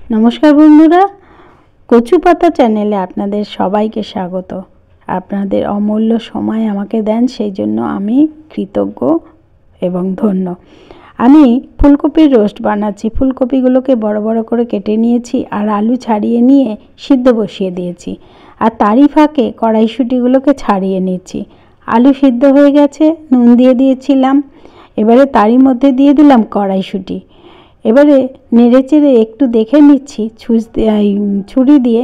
নমস্কার বন্ধুরা, কচু পাতা চ্যানেলে আপনাদের সবাইকে স্বাগত। আপনাদের অমূল্য সময় আমাকে দেন, সেই জন্য আমি কৃতজ্ঞ এবং ধন্য। আমি ফুলকপির রোস্ট বানাচ্ছি। ফুলকপিগুলোকে বড় বড় করে কেটে নিয়েছি আর আলু ছাড়িয়ে নিয়ে সিদ্ধ বসিয়ে দিয়েছি। আর তারই ফাঁকে কড়াইশুঁটিগুলোকে ছাড়িয়ে নিচ্ছি। আলু সিদ্ধ হয়ে গেছে, নুন দিয়ে দিয়েছিলাম। এবারে তারই মধ্যে দিয়ে দিলাম কড়াইশুঁটি। এবারে নেড়েচেড়ে একটু দেখে নিচ্ছি ছুরি দিয়ে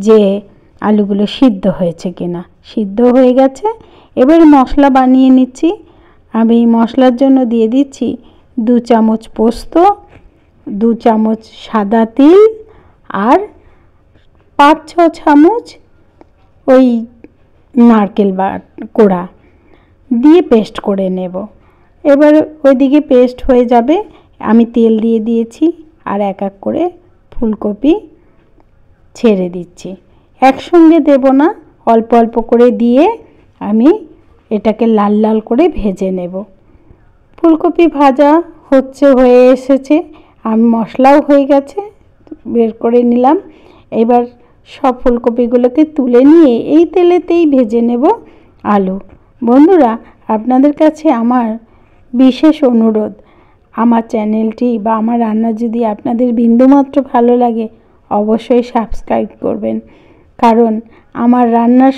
যে আলুগুলো সিদ্ধ হয়েছে কিনা। সিদ্ধ হয়ে গেছে। এবারে মশলা বানিয়ে নিচ্ছি। আমি মশলার জন্য দিয়ে দিচ্ছি 2 চামচ পোস্ত, 2 চামচ সাদা তিল আর 5-6 চামচ ওই নারকেল কোড়া দিয়ে পেস্ট করে নেব। এবার ওইদিকে পেস্ট হয়ে যাবে। আমি তেল দিয়ে দিয়েছি আর এক এক করে ফুলকপি ছেড়ে দিচ্ছি। একসঙ্গে দেব না, অল্প অল্প করে দিয়ে আমি এটাকে লাল লাল করে ভেজে নেব। ফুলকপি ভাজা হয়ে এসেছে, আমি মশলাও হয়ে গেছে, বের করে নিলাম। এবার সব ফুলকপিগুলোকে তুলে নিয়ে এই তেলেতেই ভেজে নেব আলু। বন্ধুরা, আপনাদের কাছে আমার বিশেষ অনুরোধ, আমার চ্যানেলটি বা আমার রান্না যদি আপনাদের বিন্দুমাত্র ভালো লাগে অবশ্যই সাবস্ক্রাইব করবেন, কারণ আমার রান্নার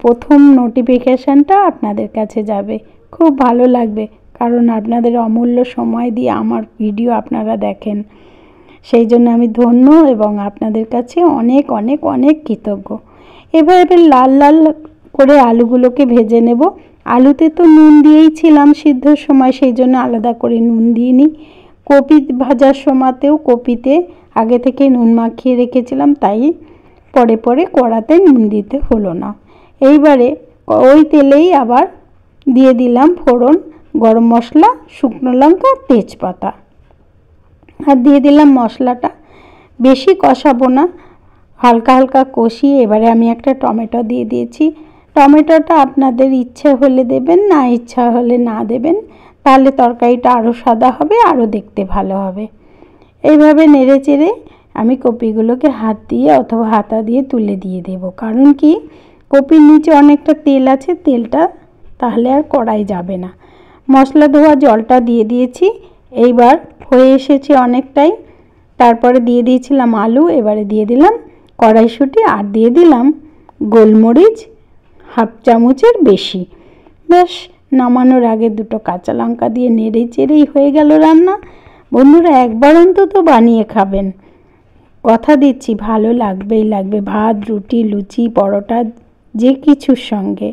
প্রথম নোটিফিকেশানটা আপনাদের কাছে যাবে। খুব ভালো লাগবে, কারণ আপনাদের অমূল্য সময় দিয়ে আমার ভিডিও আপনারা দেখেন। সেই জন্য আমি ধন্য এবং আপনাদের কাছে অনেক অনেক অনেক কৃতজ্ঞ। এবার লাল লাল করে আলুগুলোকে ভেজে নেব। আলুতে তো নুন দিয়েই ছিলাম সিদ্ধর সময়, সেই জন্য আলাদা করে নুন দিইনি। কপি ভাজার সময়তেও কপিতে আগে থেকে নুন মাখিয়ে রেখেছিলাম, তাই পরে পরে কড়াতে নুন দিতে হলো না। এইবারে ওই তেলেই আবার দিয়ে দিলাম ফোড়ন, গরম মশলা, শুকনো লঙ্কা, তেজপাতা আর দিয়ে দিলাম মশলাটা। বেশি কষাবো না, হালকা হালকা কষিয়ে এবারে আমি একটা টমেটো দিয়ে দিয়েছি। টমেটোটা আপনাদের ইচ্ছে হলে দেবেন, না ইচ্ছা হলে না দেবেন, তাহলে তরকারিটা আরও সাদা হবে, আরও দেখতে ভালো হবে। এইভাবে নেড়ে চেড়ে আমি কপিগুলোকে হাত দিয়ে অথবা হাতা দিয়ে তুলে দিয়ে দেব। কারণ কি, কপির নিচে অনেকটা তেল আছে, তেলটা তাহলে আর কড়াই যাবে না। মশলা ধোয়া জলটা দিয়ে দিয়েছি। এইবার হয়ে এসেছে অনেকটাই। তারপরে দিয়ে দিয়েছিলাম আলু। এবারে দিয়ে দিলাম কড়াইশুঁটি আর দিয়ে দিলাম গোলমরিচ 1/2 চামচের বেশি। বেশ, নামানোর আগে 2টো কাঁচা লঙ্কা দিয়ে নেড়ে চেড়েই হয়ে গেল রান্না। বন্ধুরা, একবার অন্তত বানিয়ে খাবেন, কথা দিচ্ছি ভালো লাগবেই লাগবে। ভাত, রুটি, লুচি, পরোটা যে কিছুর সঙ্গে।